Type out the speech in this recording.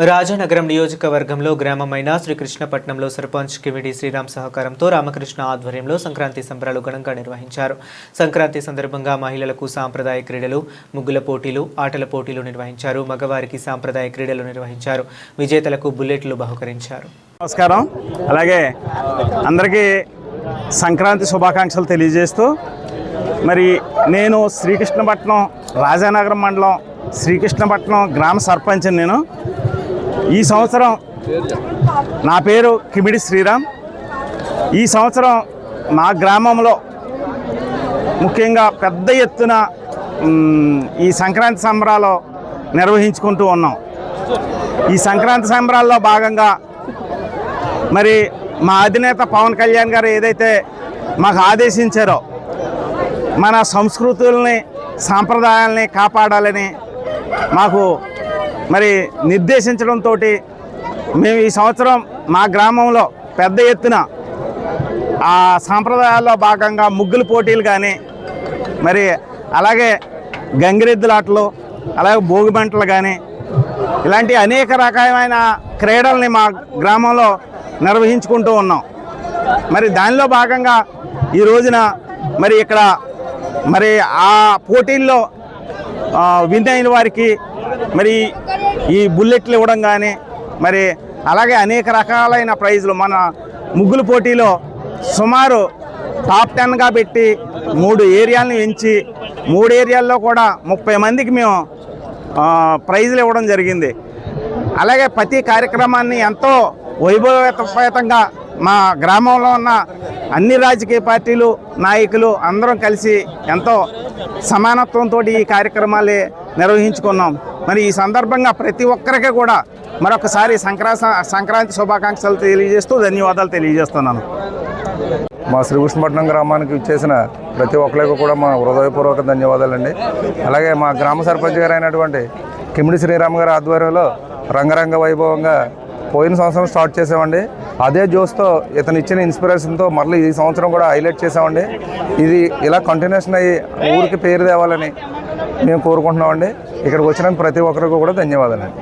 రాజానగరం నియోజకవర్గంలో గ్రామమైన శ్రీకృష్ణపట్నంలో సర్పంచ్ కిమిడి శ్రీరామ్ సహకారంతో రామకృష్ణ ఆధ్వర్యంలో సంక్రాంతి సంబరాలు ఘనంగా నిర్వహించారు. సంక్రాంతి సందర్భంగా మహిళలకు సాంప్రదాయ క్రీడలు, ముగ్గుల పోటీలు, ఆటల పోటీలు నిర్వహించారు. మగవారికి సాంప్రదాయ క్రీడలు నిర్వహించారు. విజేతలకు బుల్లెట్లు బహుకరించారు. నమస్కారం. అలాగే అందరికీ సంక్రాంతి శుభాకాంక్షలు తెలియజేస్తూ మరి నేను శ్రీకృష్ణపట్నం రాజానగరం మండలం శ్రీకృష్ణపట్నం గ్రామ సర్పంచ్. నేను ఈ సంవత్సరం నా పేరు కిమిడి శ్రీరామ్. ఈ సంవత్సరం మా గ్రామంలో ముఖ్యంగా పెద్ద ఎత్తున ఈ సంక్రాంతి సంబరాలు నిర్వహించుకుంటూ ఉన్నాం. ఈ సంక్రాంతి సంబరాల్లో భాగంగా మరి మా అధినేత పవన్ కళ్యాణ్ గారు ఏదైతే మాకు ఆదేశించారో మన సంస్కృతుల్ని సాంప్రదాయాల్ని కాపాడాలని మాకు మరి నిర్దేశించడంతో మేము ఈ సంవత్సరం మా గ్రామంలో పెద్ద ఎత్తున ఆ సాంప్రదాయాల్లో భాగంగా ముగ్గుల పోటీలు కానీ మరి అలాగే గంగిరెద్దులాటలు అలాగే భోగిమంటలు కానీ ఇలాంటి అనేక రకమైన క్రీడల్ని మా గ్రామంలో నిర్వహించుకుంటూ ఉన్నాం. మరి దానిలో భాగంగా ఈ రోజున మరి ఇక్కడ మరి ఆ పోటీల్లో విన్ అయిన వారికి మరి ఈ బుల్లెట్లు ఇవ్వడం కానీ మరి అలాగే అనేక రకాలైన ప్రైజులు మన ముగ్గుల పోటీలో సుమారు టాప్ 10గా పెట్టి 3 ఏరియాలను ఎంచి 3 ఏరియాల్లో కూడా 30 మందికి మేము ప్రైజులు ఇవ్వడం జరిగింది. అలాగే ప్రతి కార్యక్రమాన్ని ఎంతో వైభవపేతంగా మా గ్రామంలో ఉన్న అన్ని రాజకీయ పార్టీలు నాయకులు అందరం కలిసి ఎంతో సమానత్వంతో ఈ కార్యక్రమాలు నిర్వహించుకున్నాం. మరి ఈ సందర్భంగా ప్రతి ఒక్కరికి కూడా మరొకసారి సంక్రాంతి శుభాకాంక్షలు తెలియజేస్తూ ధన్యవాదాలు తెలియజేస్తున్నాను. మా శ్రీకృష్ణపట్నం గ్రామానికి ఇచ్చేసిన ప్రతి ఒక్కరికి కూడా మా హృదయపూర్వక ధన్యవాదాలండి. అలాగే మా గ్రామ సర్పంచ్ గారు అయినటువంటి కిమిడి శ్రీరామ్ గారి ఆధ్వర్యంలో రంగరంగ వైభవంగా పోయిన సంవత్సరం స్టార్ట్ చేసామండి. అదే జోస్తో ఇతను ఇచ్చిన ఇన్స్పిరేషన్తో మళ్ళీ ఈ సంవత్సరం కూడా హైలైట్ చేసామండి. ఇది ఇలా కంటిన్యూషన్ అయ్యి ఊరికి పేరు తేవాలని మేము కోరుకుంటున్నామండి. ఇక్కడికి వచ్చిన ప్రతి ఒక్కరికి కూడా ధన్యవాదాలండి.